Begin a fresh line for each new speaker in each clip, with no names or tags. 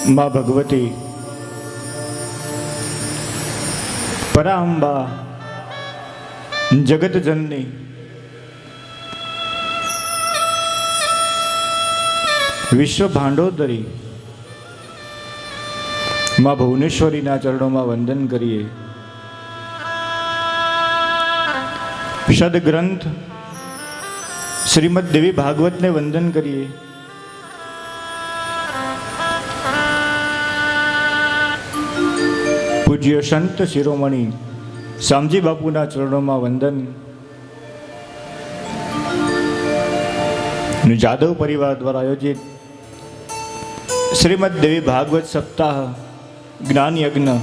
માં ભગવતી પરાંબા જગત જનની વિશ્વ ભાંડોદરી માં ભુવનેશ્વરીના ચરણોમાં વંદન કરીએ. સદગ્રંથ શ્રીમદ દેવી ભાગવતને વંદન કરીએ. પૂજ્ય સંત શિરોમણી શામજી બાપુના ચરણોમાં વંદન. જાદવ પરિવાર દ્વારા આયોજિત શ્રીમદ દેવી ભાગવત સપ્તાહ જ્ઞાન યજ્ઞ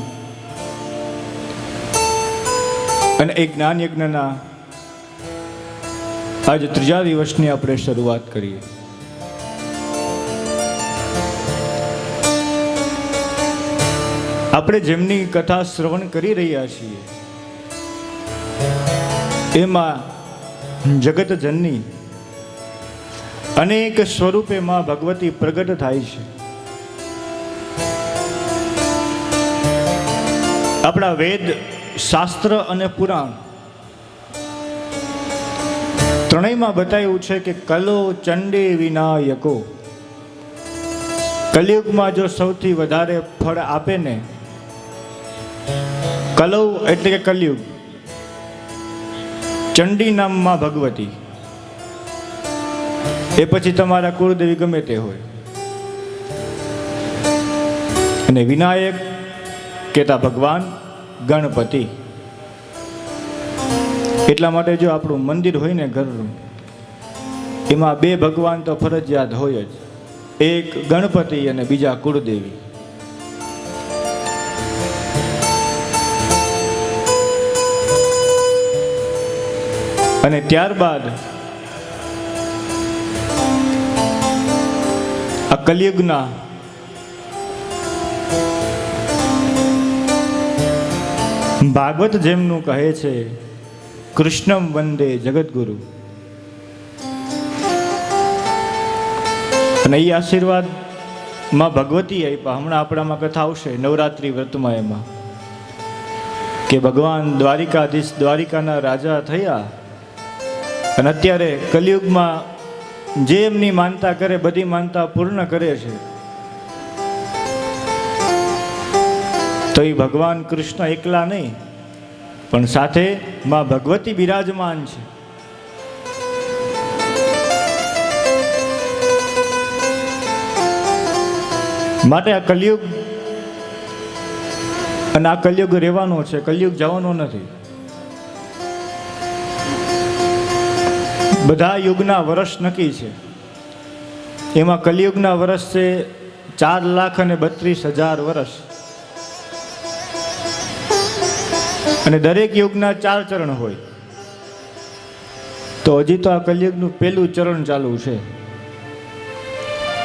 અને એ જ્ઞાન યજ્ઞના આજે ત્રીજા દિવસની આપણે શરૂઆત કરીએ. આપણે જેમની કથા શ્રવણ કરી રહ્યા છીએ એમાં જગત જનની અનેક સ્વરૂપે માં ભગવતી પ્રગટ થાય છે. આપણા વેદ, શાસ્ત્ર અને પુરાણ ત્રણેયમાં બતાવ્યું છે કે કલો ચંડી વિનાયકો. કલિયુગમાં જો સૌથી વધારે ફળ આપે ને, કલૌ એટલે કે કલયુગ, ચંડી નામમાં ભગવતી, એ પછી તમારા કુળદેવી ગમે તે હોય, અને વિનાયક કહેતા ભગવાન ગણપતિ. એટલા માટે જો આપણું મંદિર હોય ને ઘરનું, એમાં બે ભગવાન તો ફરજિયાત હોય જ, એક ગણપતિ અને બીજા કુળદેવી. અને ત્યારબાદ આ કલિયુગના ભાગવત જેમનું કહે છે, કૃષ્ણમ વંદે જગતગુરુ. અને એ આશીર્વાદ માં ભગવતી આપ્યા. હમણાં આપણામાં કથા આવશે નવરાત્રિ વ્રતમાં, એમાં કે ભગવાન દ્વારિકાધીશ દ્વારિકાના રાજા થયા અને અત્યારે કલિયુગમાં જે એમની માનતા કરે બધી માનતા પૂર્ણ કરે છે. તો એ ભગવાન કૃષ્ણ એકલા નહીં, પણ સાથે માં ભગવતી બિરાજમાન છે. માટે આ કલિયુગ અને આ કલિયુગ રહેવાનો છે, કલિયુગ જવાનો નથી. બધા યુગના વર્ષ નક્કી છે. એમાં કલિયુગના વર્ષ છે 4,32,000 વર્ષ. અને દરેક યુગના 4 ચરણ હોય. તો હજી તો આ કલિયુગનું પહેલું ચરણ ચાલુ છે.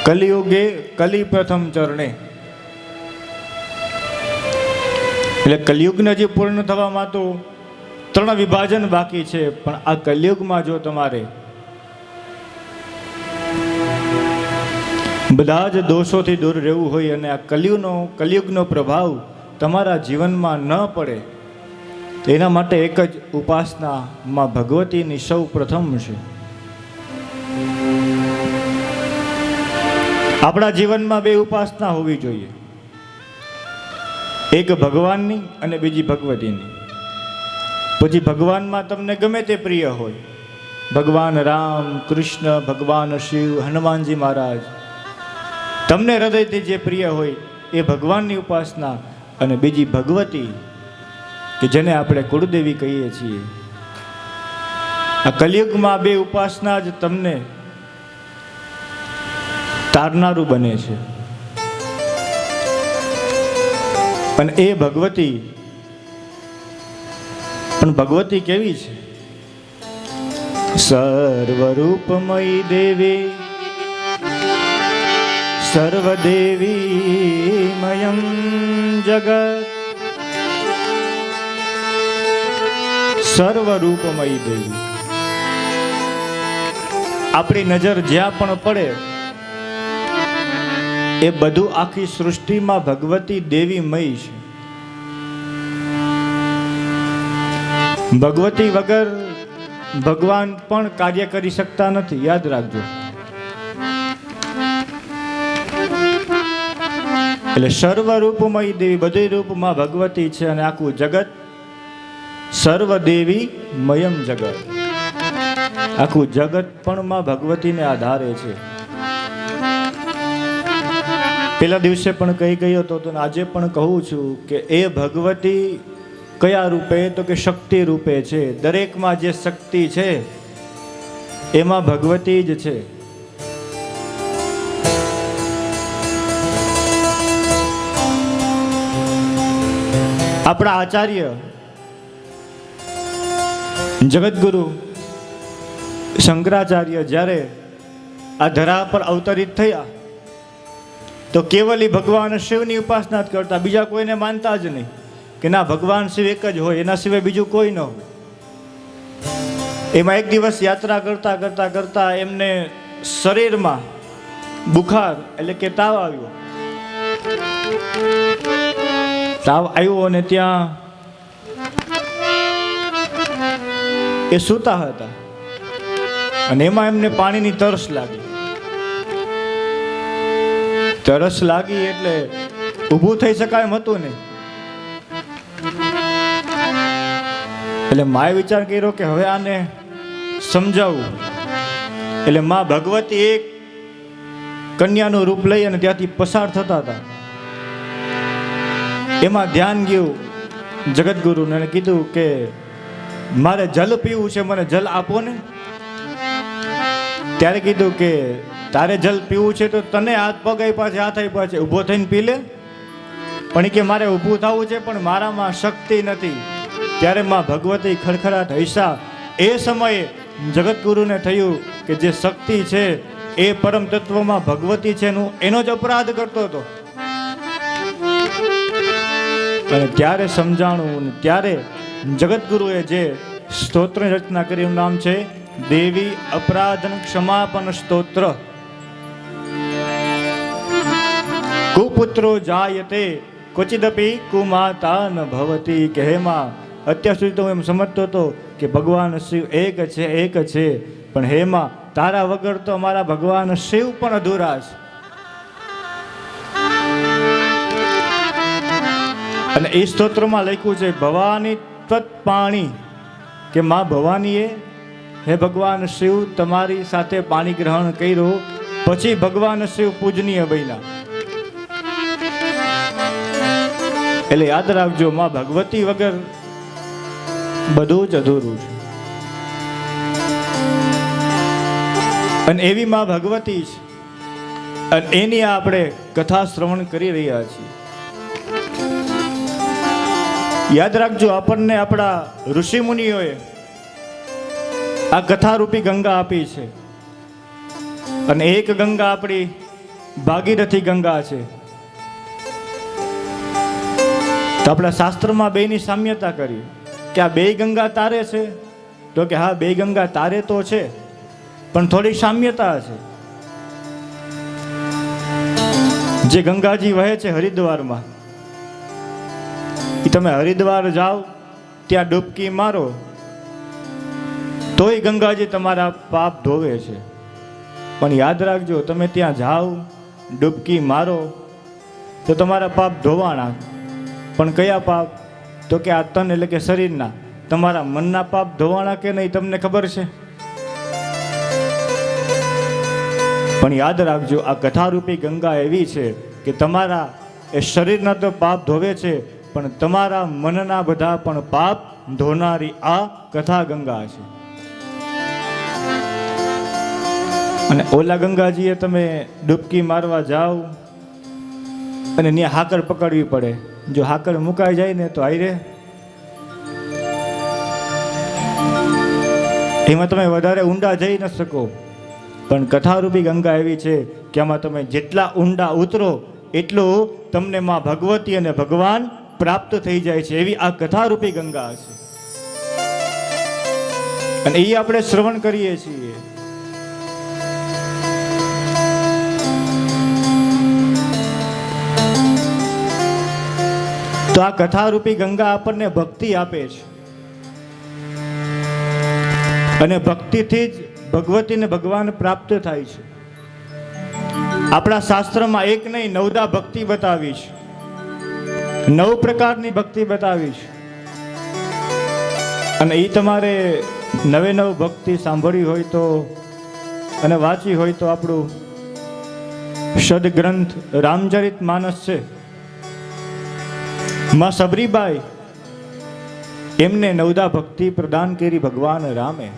કલિયુગે કલિ પ્રથમ ચરણે, એટલે કલિયુગને હજી પૂર્ણ થવામાં તો 3 વિભાજન બાકી છે. પણ આ કલિયુગમાં જો તમારે બધા જ દોષોથી દૂર રહેવું હોય અને આ કલિયુગનો પ્રભાવ તમારા જીવનમાં ન પડે, તો એના માટે એક જ ઉપાસના માં ભગવતીની સૌ પ્રથમ છે. આપણા જીવનમાં 2 ઉપાસના હોવી જોઈએ, એક ભગવાનની અને બીજી ભગવતીની. પછી ભગવાનમાં તમને ગમે તે પ્રિય હોય, ભગવાન રામ, કૃષ્ણ, ભગવાન શિવ, હનુમાનજી મહારાજ, તમને હૃદયથી જે પ્રિય હોય એ ભગવાનની ઉપાસના. અને બીજી ભગવતી કે જેને આપણે કુળદેવી કહીએ છીએ. આ કલિયુગમાં 2 ઉપાસના જ તમને તારનારું બને છે. અને એ ભગવતી પણ ભગવતી કેવી છે? સર્વરૂપમયી દેવી સર્વદેવીમયં જગત. સર્વરૂપમયી દેવી. આપણી નજર જ્યાં પણ પડે એ બધું આખી સૃષ્ટિમાં ભગવતી દેવીમય છે. ભગવતી વગર ભગવાન પણ કાર્ય કરી શકતા નથી, યાદ રાખજો. એટલે સર્વરૂપમય દેવી, બધી રૂપમાં ભગવતી છે અને આખું જગત સર્વદેવી મયમ જગત, આખું જગત પણ માં ભગવતીને આધારે છે. પેલા દિવસે પણ કહી ગયો હતો તો આજે પણ કહું છું કે એ ભગવતી કયા રૂપે, તો કે શક્તિ રૂપે છે. દરેકમાં જે શક્તિ છે એમાં ભગવતી જ છે. આપણા આચાર્ય જગતગુરુ શંકરાચાર્ય જ્યારે આ ધરા પર અવતરિત થયા તો કેવલી ભગવાન શિવની ઉપાસના જ કરતા, બીજા કોઈને માનતા જ નહીં કે ના ભગવાન શિવ એક જ હોય, એના સિવાય બીજું કોઈ ન હોય. એમાં એક દિવસ યાત્રા કરતા કરતા કરતા એમને શરીરમાં બુખાર એટલે કે તાવ આવ્યો. તાવ આવ્યો અને ત્યાં એ સૂતા હતા અને એમાં એમને પાણીની તરસ લાગી. તરસ લાગી એટલે ઊભું થઈ શકાય એમ હતું નહીં. એટલે માએ વિચાર કર્યો કે હવે આને સમજાવવું. એટલે માં ભગવતી એક કન્યાનું રૂપ લઈ અને ત્યાંથી પસાર થતા હતા. એમાં ધ્યાન ગયું જગતગુરુને અને કીધું કે મારે જલ પીવું છે, મને જલ આપો ને. ત્યારે કીધું કે તારે જલ પીવું છે તો તને હાથ પગ આપ્યા છે, હાથ આપ્યા છે, ઊભો થઈને પી લે. પણ કે મારે ઊભું થવું છે પણ મારામાં શક્તિ નથી. ત્યારે માં ભગવતી ખડખડાટ હૈસા. એ સમયે જગતગુરુને થયું કે જે શક્તિ છે એ પરમ તત્વમાં ભગવતી છે એનો જ અપરાધ કરતો હતો. અને ત્યારે સમજાણું. ત્યારે જગતગુરુએ જે સ્તોત્રની રચના કરી એનું નામ છે દેવી અપરાધન ક્ષમાપન સ્તોત્ર. કુપુત્રો જાયતે ક્વચિદપી કુમાતા ન ભવતી. કે હેમાં અત્યાર સુધી તો હું એમ સમજતો હતો કે ભગવાન શિવ એક છે, એક છે, પણ હેમાં તારા વગર તો અમારા ભગવાન શિવ પણ અધૂરા છે. અને એ સ્તોત્રમાં લખ્યું છે ભવાની તત્ પાણી, કે માં ભવાનીએ હે ભગવાન શિવ તમારી સાથે પાણી ગ્રહણ કર્યું પછી ભગવાન શિવ પૂજનીય બન્યા. એટલે યાદ રાખજો માં ભગવતી વગર બધું જ અધૂરું છે. અને એવી માં ભગવતી છે અને એની આપણે કથા શ્રવણ કરી રહ્યા છીએ. યાદ રાખજો આપણને આપણા ઋષિ મુનિઓએ આ કથારૂપી ગંગા આપી છે અને એક ગંગા આપણી ભાગીરથી ગંગા છે. તો આપણા શાસ્ત્રમાં બેની સામ્યતા કરી કે આ બે ગંગા તારે છે, તો કે હા બે ગંગા તારે તો છે પણ થોડી સામ્યતા છે. જે ગંગાજી વહે છે હરિદ્વારમાં, તમે હરિદ્વાર જાઓ ત્યાં ડૂબકી મારો તોય ગંગાજી તમારા પાપ ધોવે છે. પણ યાદ રાખજો તમે ત્યાં જાઓ ડૂબકી મારો તો તમારા પાપ ધોવાના. પણ કયા પાપ? તો કે આ તન એટલે કે શરીરના. તમારા મનના પાપ ધોવાના કે નહીં તમને ખબર છે? પણ યાદ રાખજો આ કથારૂપી ગંગા એવી છે કે તમારા એ શરીરના તો પાપ ધોવે છે પણ તમારા મનના બધા પણ પાપ ધોનારી આ કથા ગંગા છે. અને ઓલા ગંગાજીએ તમે ડૂબકી મારવા જાઓ અને ત્યાં હાકર પકડવી પડે. જો હાકર મુકાઈ જાય ને તો આયરે એમાં તમે વધારે ઊંડા જઈ ન શકો. પણ કથારૂપી ગંગા એવી છે કે આમાં તમે જેટલા ઊંડા ઉતરો એટલું તમને માં ભગવતી અને ભગવાન પ્રાપ્ત થઈ જાય છે. એવી આ કથારૂપી ગંગા છે અને એ આપણે શ્રવણ કરીએ છીએ. તો આ કથારૂપી ગંગા આપણને ભક્તિ આપે છે અને ભક્તિથી જ ભગવતીને ભગવાન પ્રાપ્ત થાય છે. આપણા શાસ્ત્રમાં એક નહીં 9 ભક્તિ બતાવી છે, 9 પ્રકારની ભક્તિ બતાવી છે. અને એ તમારે 9 ભક્તિ સાંભળી હોય તો અને વાંચી હોય તો આપણું સદગ્રંથ રામચરિત માનસ છે. માં સબરીબાઈ એમને 9 ભક્તિ પ્રદાન કરી ભગવાન રામે.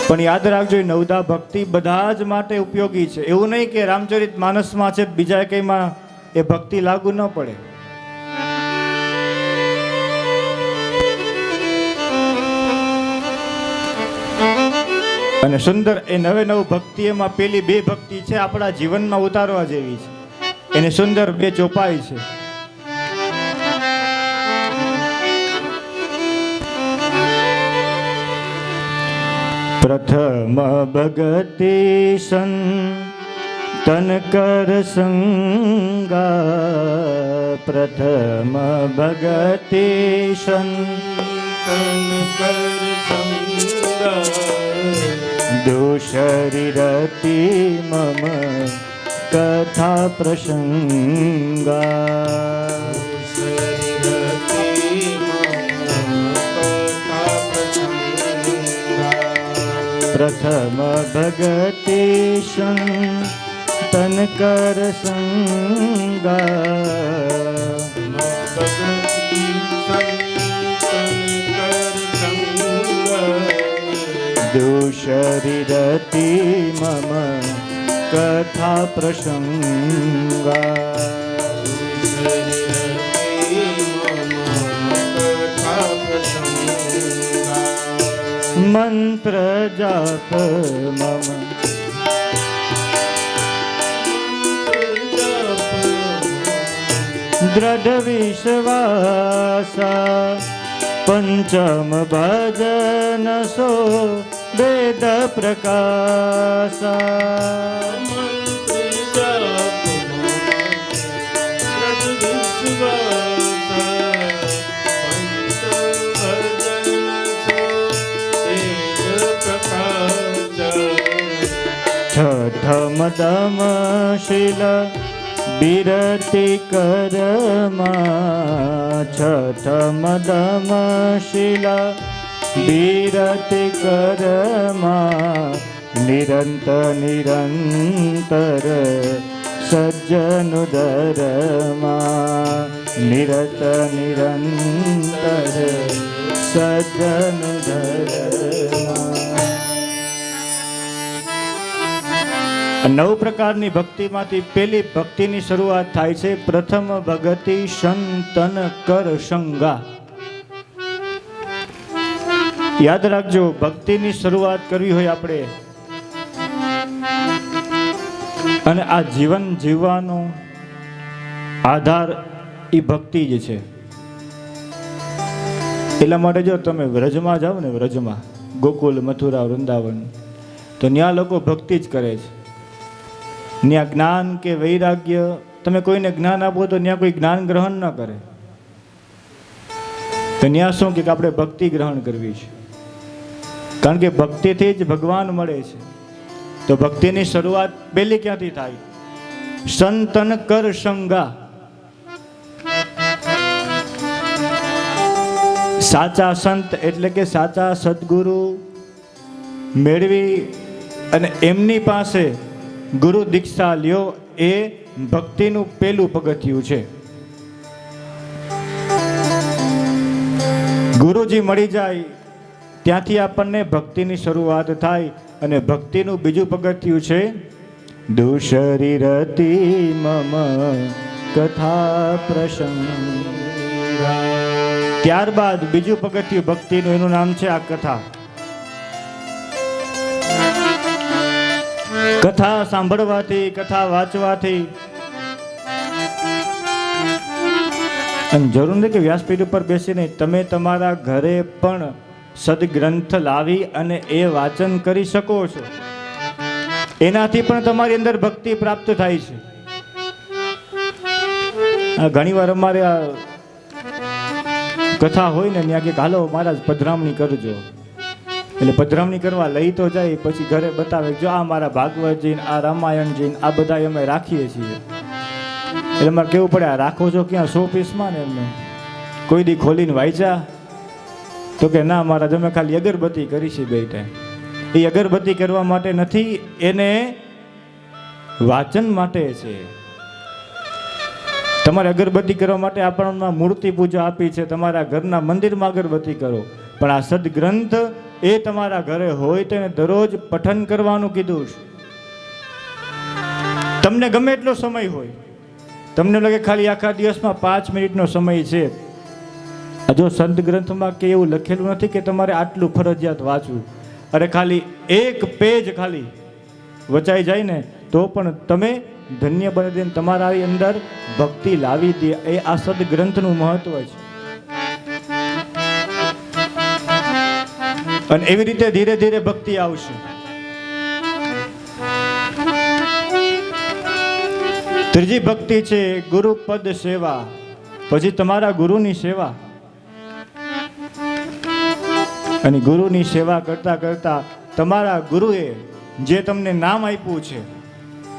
પણ યાદ રાખજો, 9 ભક્તિ બધા જ માટે ઉપયોગી છે. એવું નહીં કે રામચરિત માનસમાં છે બીજા કઈમાં એ ભક્તિ લાગુ ન પડે. અને સુંદર એ 9 ભક્તિ, એમાં પેલી 2 ભક્તિ છે આપણા જીવનમાં ઉતારવા જેવી છે. એને સુંદર 2 ચોપાઈ છે. પ્રથમ ભગતિ સંતન કર સંગા, પ્રથમ ભગતિ સંતન કર સંગા, દોષરિરતિ મમ કથા પ્રસંગા. પ્રથમ ભગતિ સંતન કર સંગા, દોષરિરતિ મમ કથા પ્રસંગા. મંત્ર જાપ મમ દ્રઢ વિશ્વાસા, પંચમ ભજન સો વેદ પ્રકાશા. છઠમ દમ શીલ બિરતિ કરમાં, છઠમ દમ શીલ બિરતિ કરમાં, નિરંતર નિરંતર સજ્જન દરમાં, નિરત નિરંતર સજ્જન દરમાં. 9 પ્રકારની ભક્તિમાંથી પેલી ભક્તિની શરૂઆત થાય છે. પ્રથમ ભગતિ સંતન કર સંગા. યાદ રાખજો, ભક્તિની શરૂઆત કરવી હોય આપણે અને આ જીવન જીવવાનો આધાર એ ભક્તિ જ છે. એટલા માટે જો તમે વ્રજમાં જાઓ ને, વ્રજમાં ગોકુલ, મથુરા, વૃંદાવન, તો ત્યાં લોકો ભક્તિ જ કરે છે. ત્યાં જ્ઞાન કે વૈરાગ્ય, તમે કોઈને જ્ઞાન આપો તો ત્યાં કોઈ જ્ઞાન ગ્રહણ ન કરે. તો ત્યાં શું કે આપણે ભક્તિ ગ્રહણ કરવી છે, કારણ કે ભક્તિથી જ ભગવાન મળે છે. તો ભક્તિની શરૂઆત પહેલી ક્યાંથી થાય? સંતન કર સંગા. સાચા સંત એટલે કે સાચા સદગુરુ મેળવી અને એમની પાસે ગુરુ દીક્ષા લ્યો, એ ભક્તિનું પહેલું પગથિયું છે. ગુરુજી મળી જાય ત્યાંથી આપણને ભક્તિની શરૂઆત થાય. અને ભક્તિનું બીજું પગથિયું છે દુષરિરતિ મમ કથા પ્રસંગા. ત્યારબાદ બીજું પગથિયું ભક્તિનું, એનું નામ છે આ કથા. કથા સાંભળવાથી, કથા વાંચવાથી, અને જરૂર નથી કે વ્યાસપીઠ ઉપર બેસીને, તમે તમારા ઘરે પણ સદગ્રંથ લાવી અને એ વાંચન કરી શકો છો. એનાથી પણ તમારી અંદર ભક્તિ પ્રાપ્ત થાય છે. ઘણીવાર અમારે આ કથા હોય ને ત્યાં કે હાલો મહારાજ પધરામણી કરજો, એટલે પધરામણી કરવા લઈ તો જાય, પછી ઘરે બતાવે જો આ મારા ભાગવતજી આ રામાયણજી આ બધા અમે રાખીએ છીએ, એટલે અમારે કેવું પડે આ રાખો છો ક્યાં 100 પીસમાં ને એમને કોઈ દી ખોલીને વાંચ્યા તો કે ના મહારાજ અમે ખાલી અગરબત્તી કરી છે 2 ટાઈમ. એ અગરબત્તી કરવા માટે નથી, એને વાચન માટે છે. તમારે અગરબત્તી કરવા માટે આપણને મૂર્તિ પૂજા આપી છે, તમારા ઘરના મંદિરમાં અગરબત્તી કરો, પણ આ સદગ્રંથ એ તમારા ઘરે હોય તો એને દરરોજ પઠન કરવાનું કીધું છે. તમને ગમે એટલો સમય હોય, તમને લાગે ખાલી આખા દિવસમાં 5 મિનિટનો સમય છે, જો સંત ગ્રંથમાં કે એવું લખેલું નથી કે તમારે આટલું ફરજિયાત વાંચવું. અરે ખાલી 1 પેજ ખાલી વચાઈ જાય ને તો પણ તમે ધન્ય બની દે, તમારા અંદર ભક્તિ લાવી દે. એ આ સદગ્રંથનું મહત્વ છે. અને એવી રીતે ધીરે ધીરે ભક્તિ આવશે. ત્રીજી ભક્તિ છે ગુરુપદ સેવા, પછી તમારા ગુરુની સેવા. અને ગુરુની સેવા કરતા કરતા તમારા ગુરુએ જે તમને નામ આપ્યું છે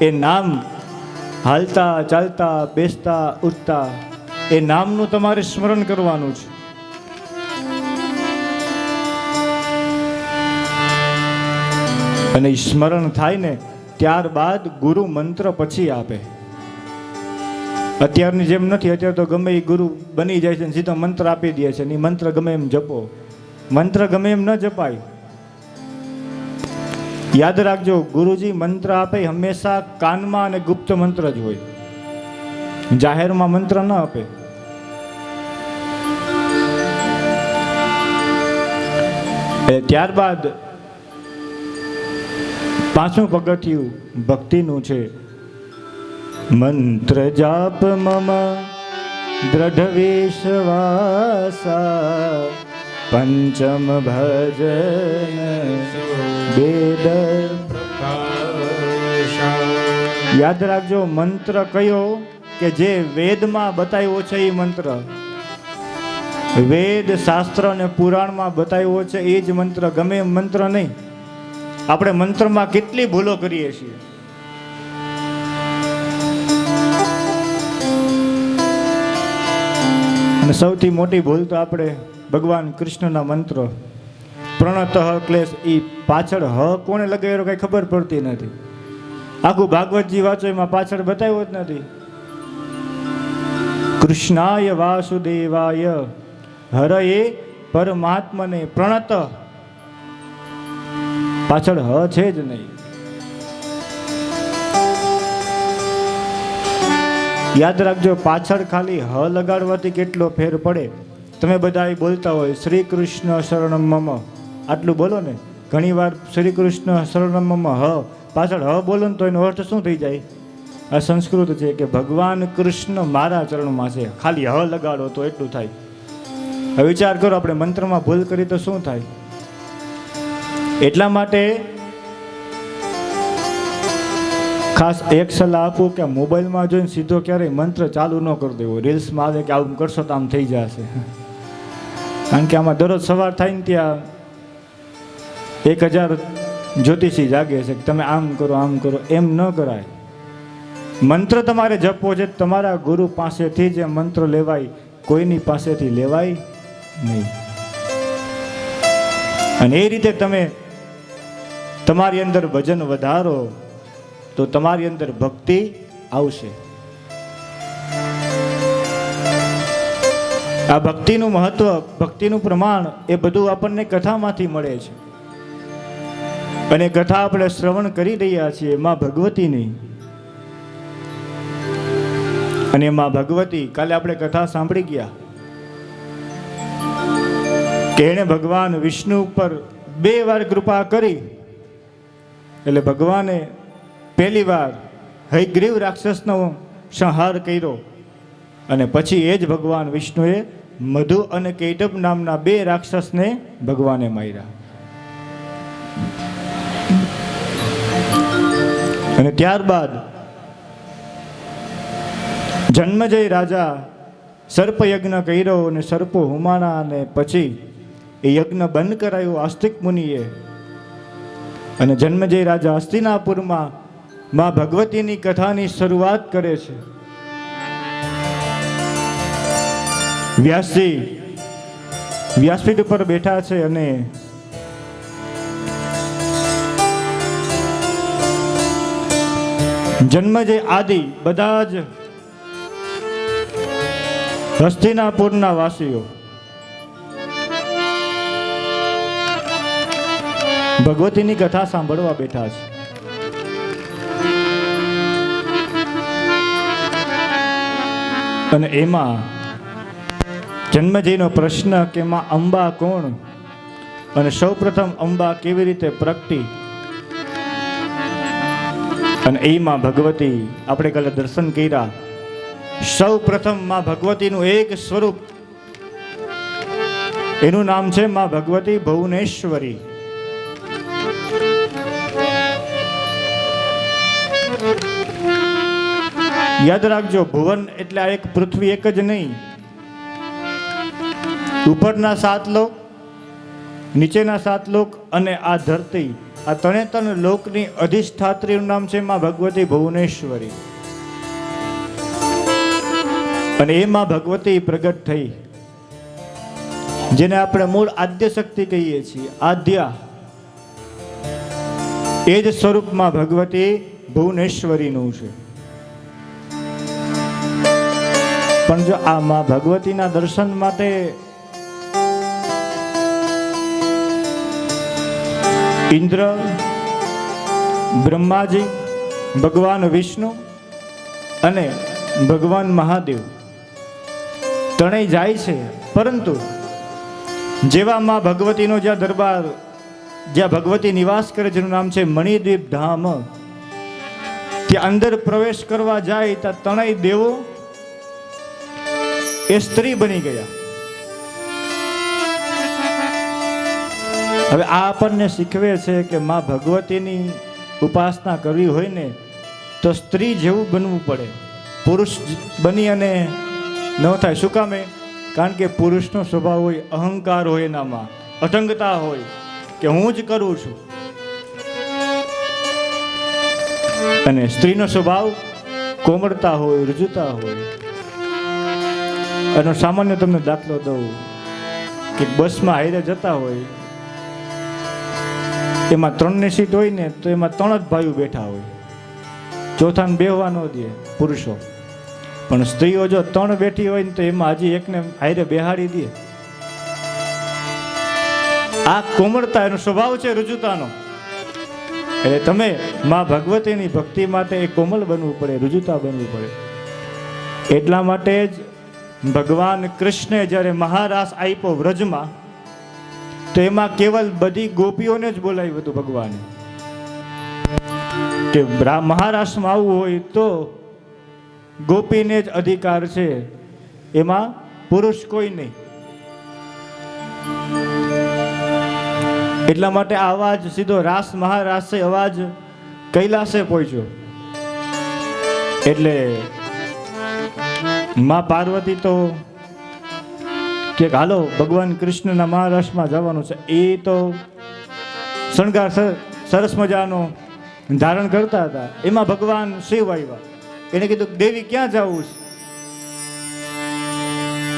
એ નામ હાલતા ચાલતા બેસતા ઉઠતા એ નામનું તમારે સ્મરણ કરવાનું છે. અને સ્મરણ થાય ને ત્યારબાદ ગુરુ મંત્ર પછી આપે. અત્યારની જેમ નથી, અત્યારે તો ગમે એ ગુરુ બની જાય છે સીધો મંત્ર આપી દે છે. એ મંત્ર ગમે એમ જપો, મંત્ર ગમે એમ ન જપાય. યાદ રાખજો, ગુરુજી મંત્ર આપે હંમેશા કાનમાં અને ગુપ્ત મંત્ર જ હોય, જાહેરમાં મંત્ર ન આપે. ત્યારબાદ 5મું પગથિયું ભક્તિનું છે. મંત્ર જાપ મમ દ્રઢ વિશ્વાસા, પંચમ ભજન વેદ. યાદ રાખજો, મંત્ર કયો કે જે વેદમાં બતાવ્યો છે એ મંત્ર, વેદ શાસ્ત્ર અને પુરાણમાં બતાવ્યો છે એ જ મંત્ર, ગમે એમ મંત્ર નહીં. આપણે મંત્રમાં કેટલી ભૂલો કરીએ છીએ. અને સૌથી મોટી ભૂલ તો આપણે ભગવાન કૃષ્ણના મંત્ર પ્રણતઃ ક્લેશ, એ પાછળ હ કોને લગાવ્યો કઈ ખબર પડતી નથી. આખું ભાગવતજી વાંચો એમાં પાછળ બતાવ્યો જ નથી. કૃષ્ણાય વાસુદેવાય હરએ પરમાત્મને પ્રણત, પાછળ હ છે જ નહીં. યાદ રાખજો, પાછળ ખાલી હ લગાડવાથી કેટલો ફેર પડે. તમે બધા બોલતા હોય શ્રી કૃષ્ણ શરણમ મમ, આટલું બોલો ને. ઘણી વાર શ્રી કૃષ્ણ શરણમ મમ હ પાછળ હ બોલો ને તો એનો અર્થ શું થઈ જાય? આ સંસ્કૃત છે કે ભગવાન કૃષ્ણ મારા ચરણમાં છે, ખાલી હ લગાડો તો એટલું થાય. હવે વિચાર કરો, આપણે મંત્રમાં ભૂલ કરી તો શું થાય? એટલા માટે ખાસ એક સલાહ આપું કે મોબાઈલમાં જોઈને સીધો ક્યારેય મંત્ર ચાલુ ન કરી દેવો. રીલ્સમાં આવે કે આવું કરશો તો આમ થઈ જશે, કારણ કે આમાં દરરોજ સવાર થાય ને ત્યાં 1000 જ્યોતિષી જાગે છે કે તમે આમ કરો આમ કરો. એમ ન કરાય. મંત્ર તમારે જપવો છે, તમારા ગુરુ પાસેથી જે મંત્ર લેવાય, કોઈની પાસેથી લેવાય નહીં. અને એ રીતે તમે તમારી અંદર ભજન વધારો તો તમારી અંદર ભક્તિ આવશે. આ ભક્તિનું મહત્વ, ભક્તિનું પ્રમાણ એ બધું આપણને કથામાંથી મળે છે. અને કથા આપણે શ્રવણ કરી રહ્યા છીએ માં ભગવતીની. અને માં ભગવતી, કાલે આપણે કથા સાંભળી ગયા કે એણે ભગવાન વિષ્ણુ ઉપર 2 વાર કૃપા કરી. એટલે ભગવાને પહેલી વાર હયગ્રીવ રાક્ષસનો સંહાર કર્યો, અને પછી એ જ ભગવાન વિષ્ણુએ મધુ અને કૈટભ નામના 2 રાક્ષસને ભગવાને માર્યા. અને ત્યારબાદ જન્મજય રાજા સર્પયજ્ઞ કર્યો અને સર્પો હુમાણા, અને પછી એ યજ્ઞ બંધ કરાયો આસ્તિક મુનિએ. અને જન્મજય રાજા હસ્તિનાપુરમાં માં ભગવતીની કથાની શરૂઆત કરે છે. વ્યાસજી વ્યાસપીઠ ઉપર બેઠા છે અને જન્મજય આદિ બધા જ હસ્તિનાપુરના વાસીઓ ભગવતીની કથા સાંભળવા બેઠા છે. અને એમાં જન્મજયનો પ્રશ્ન કે માં અંબા કોણ, અને સૌપ્રથમ અંબા કેવી રીતે પ્રગટી, અને એમાં ભગવતી આપણે કાલે દર્શન કર્યા. સૌ પ્રથમ માં ભગવતીનું એક સ્વરૂપ, એનું નામ છે માં ભગવતી ભુવનેશ્વરી. યાદ રાખજો, ભુવન એટલે આ એક પૃથ્વી એક જ નહીં, ઉપરના 7 લોક, નીચેના 7 લોક અને આ ધરતી, આ 3 લોકની અધિષ્ઠાત્રીનું નામ છે માં ભગવતી ભુવનેશ્વરી. અને એમાં ભગવતી પ્રગટ થઈ, જેને આપણે મૂળ આદ્ય શક્તિ કહીએ છીએ. આદ્યા એ જ સ્વરૂપમાં ભગવતી ભુવનેશ્વરીનું છે. પણ જો આ માં ભગવતીના દર્શન માટે ઇન્દ્ર, બ્રહ્માજી, ભગવાન વિષ્ણુ અને ભગવાન મહાદેવ ત્રણેય જાય છે, પરંતુ જેવા માં ભગવતીનો જ્યાં દરબાર, જ્યાં ભગવતી નિવાસ કરે, જેનું નામ છે મણિદ્વીપ ધામ, ત્યાં અંદર પ્રવેશ કરવા જાય ત્યાં ત્રણેય દેવો એ સ્ત્રી બની ગયા. હવે આ આપણને શીખવે છે કે માં ભગવતીની ઉપાસના કરવી હોય ને તો સ્ત્રી જેવું બનવું પડે, પુરુષ બની અને ન થાય. શું કામે? કારણ કે પુરુષનો સ્વભાવ હોય, અહંકાર હોય, એનામાં અઢંગતા હોય કે હું જ કરું છું, અને સ્ત્રીનો સ્વભાવ કોમળતા હોય, રુજુતા હોય. એનો સામાન્ય તમને દાખલો દઉં કે બસમાં હાઈરે જતા હોય, એમાં 3ની સીટ હોય ને તો એમાં 3 જ ભાઈઓ બેઠા હોય, ચોથાને બેહવા ન દે પુરુષો. પણ સ્ત્રીઓ જો 3 બેઠી હોય ને તો એમાં હજી એકને હાઈરે બેહાડી દે. આ કોમળતા, એનો સ્વભાવ છે રુજુતાનો. એટલે તમે માં ભગવતીની ભક્તિ માટે એ કોમળ બનવું પડે, રુજુતા બનવું પડે. એટલા માટે જ ભગવાન કૃષ્ણે જ્યારે મહારાસ આપ્યો વ્રજમાં, તો એમાં કેવલ બધી ગોપીઓને જ બોલાવ્યું હતું ભગવાને કે મહારાષ્ટ્રમાં આવવું હોય તો ગોપીને જ અધિકાર છે, એમાં પુરુષ કોઈ નહીં. એટલા માટે આ અવાજ સીધો રાસ મહારાસે અવાજ કૈલાસે પહોંચ્યો. એટલે માં પાર્વતી તો કે હાલો ભગવાન કૃષ્ણના મહારાષ્ટ્રમાં જવાનું છે. એ તો શણગાર સરસ મજાનો ધારણ કરતા હતા. એમાં ભગવાન શિવ આવ્યા. એને કીધું દેવી ક્યાં જવું છે?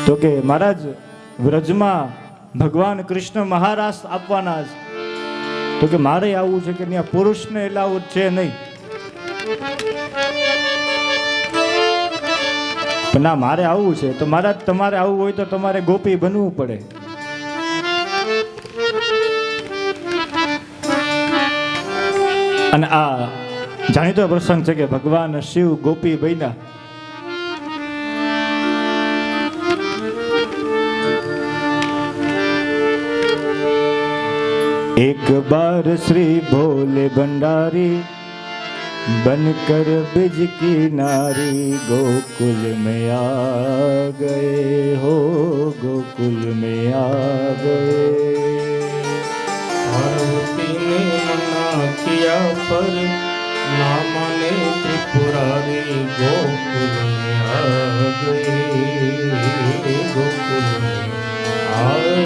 તો કે મહારાજ વ્રજમાં ભગવાન કૃષ્ણ મહારાસ આપવાના છે. તો કે મારે આવવું છે કે ત્યાં પુરુષને એલાઉ છે નહીં. પણ ના, મારે આવવું છે. તો મહારાજ તમારે આવવું હોય તો તમારે ગોપી બનવું પડે. અને આ જાણીતો પ્રસંગ છે કે ભગવાન શિવ ગોપી બન્યા. एक बार श्री भोले भंडारी बनकर बिज की नारी गोकुल में आ गए हो, गोकुल में आ गए. पार्वती ने मना किया पर ना माने त्रिपुरा
રે ગોકુલ में आ गए गोकुल में आ गए।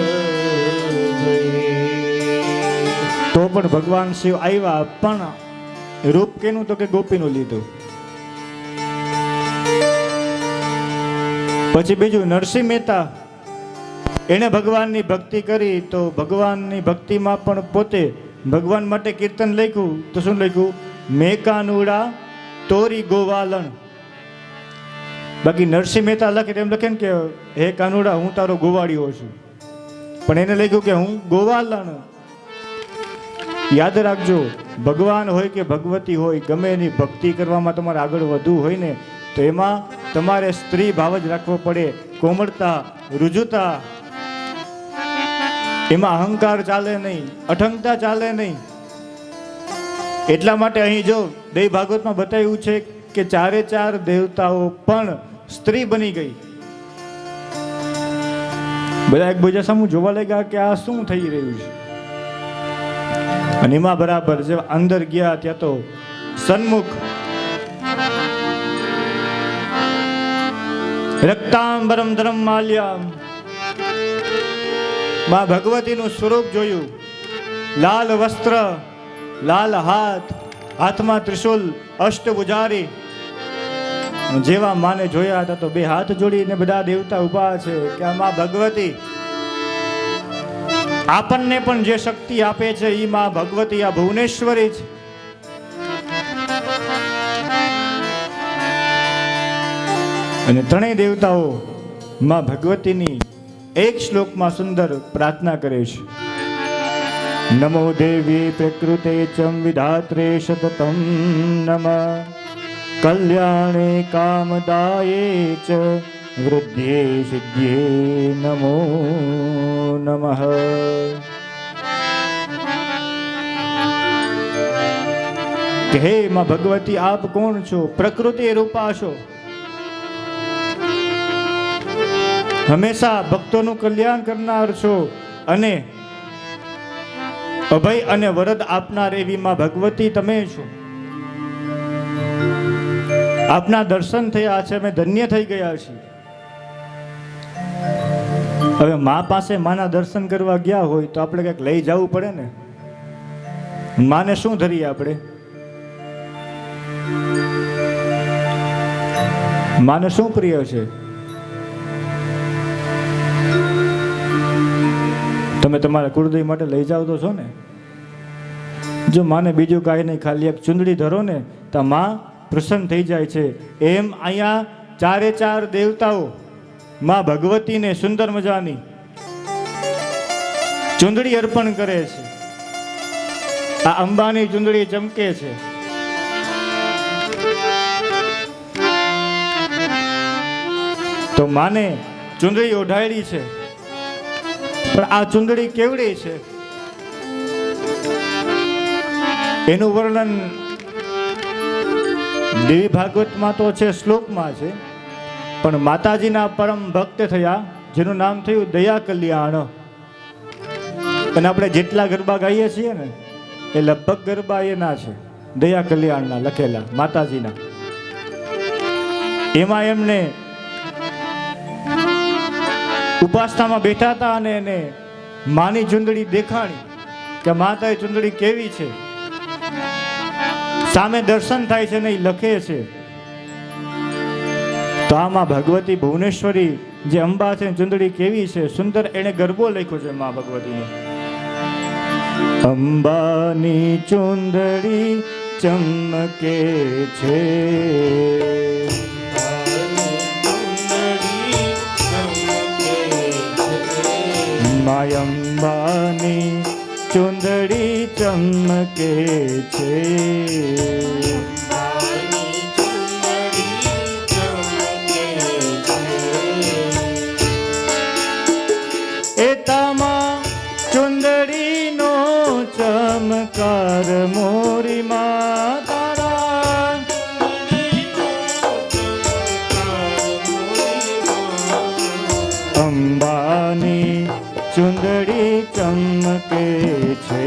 તો પણ ભગવાન શિવ આવ્યા, પણ રૂપ કેનું? તો કે ગોપીનું લીધું. પછી બીજું નરસિંહ મહેતા, એણે ભગવાનની ભક્તિ કરી, તો ભગવાનની ભક્તિમાં પણ પોતે ભગવાન માટે કીર્તન લખ્યું. તો શું લખ્યું? મેં કાનુડા તોરી ગોવાલણ. બાકી નરસિંહ મહેતા લખે એમ લખે ને કે હે કાનુડા હું તારો ગોવાળિયો છું, પણ એને લખ્યું કે હું ગોવાલણ. યાદ રાખજો, ભગવાન હોય કે ભગવતી હોય, ગમે એની ભક્તિ કરવામાં તમારે આગળ વધવું હોય ને, તો એમાં તમારે સ્ત્રી ભાવ જ રાખવો પડે, કોમળતા, રુજુતા. એમાં અહંકાર ચાલે નહીં, અઠંગતા ચાલે નહીં. એટલા માટે અહીં જો દેવ ભાગવતમાં બતાવ્યું છે કે 4 દેવતાઓ પણ સ્ત્રી બની ગઈ. બધા એકબીજા સામું જોવા લાગ્યા કે આ શું થઈ રહ્યું છે. અને એમાં બરાબર જે અંદર ગયા ત્યાં તો સન્મુખ રક્તાંબરમ ધરમ માલ્યામ, માં ભગવતીનું સ્વરૂપ જોયું. લાલ વસ્ત્ર, લાલ હાથ, હાથમાં ત્રિશુલ, અષ્ટભુજારી. જેવા માને જોયા હતા તો બે હાથ જોડીને બધા દેવતા ઉભા છે કે આ માં ભગવતી આપણને પણ જે શક્તિ આપે છે એ માં ભગવતી, આ ભુવનેશ્વરી છે. અને ત્રણેય દેવતાઓ માં ભગવતીની એક શ્લોકમાં સુંદર પ્રાર્થના કરે છે. નમો દેવી પ્રકૃતે ચમ વિધાત્રે સતતમ નમઃ કલ્યાણે કામદાયે ચ વૃદ્ધ્યે સિદ્ધ્યે નમો નમઃ. કે હે માં ભગવતી આપ કોણ છો? પ્રકૃતિ રૂપા છો, હંમેશા ભક્તોનું કલ્યાણ કરનાર છો, અને અભય અને વરદ આપનાર એવી માં ભગવતી તમે છો. આપના દર્શન થયા છે, અમે ધન્ય થઈ ગયા છીએ. હવે મા પાસે માના દર્શન કરવા ગયા હોય તો આપણે કંઈક લઈ જવું પડે ને. માને શું ધરીએ આપણે? માને શું પ્રિય છે? તમે તમારા કુળદેવી માટે લઈ જાઓ તો છો ને. જો માને બીજું કાંઈ નહીં, ખાલી એક ચુંદડી ધરો ને તો માં પ્રસન્ન થઈ જાય છે. એમ અહીંયા 4 દેવતાઓ માં ભગવતીને સુંદર મજાની ચુંદડી અર્પણ કરે છે. આ અંબાની ચુંદડી ચમકે છે. તો માને ચુંદડી ઓઢાડી છે, પણ આ ચુંદડી કેવડી છે એનું વર્ણન દેવી ભાગવતમાં તો છે, શ્લોકમાં છે. પણ માતાજીના પરમ ભક્ત થયા જેનું નામ થયું દયા કલ્યાણ. અને આપણે જેટલા ગરબા ગાઈએ છીએ ને એ લગભગ ગરબા એના છે, દયા કલ્યાણના લખેલા માતાજીના. એમાં એમને ઉપાસનામાં બેઠા હતા અને એને માની ચુંદડી દેખાણી કે માતાએ ચુંદડી કેવી છે. સામે દર્શન થાય છે ને એ લખે છે. તો આમાં ભગવતી ભુવનેશ્વરી જે અંબા છે ચુંદડી કેવી છે સુંદર, એને ગરબો લખ્યો છે મા ભગવતીનો. અંબાની ચુંદડી ચમકે છે, માય અંબાની ચુંદડી ચમકે છે. એ તમા ચુંદડીનો ચમકાર મોરી માં તારા, અંબાની ચુંદડી ચમકે છે.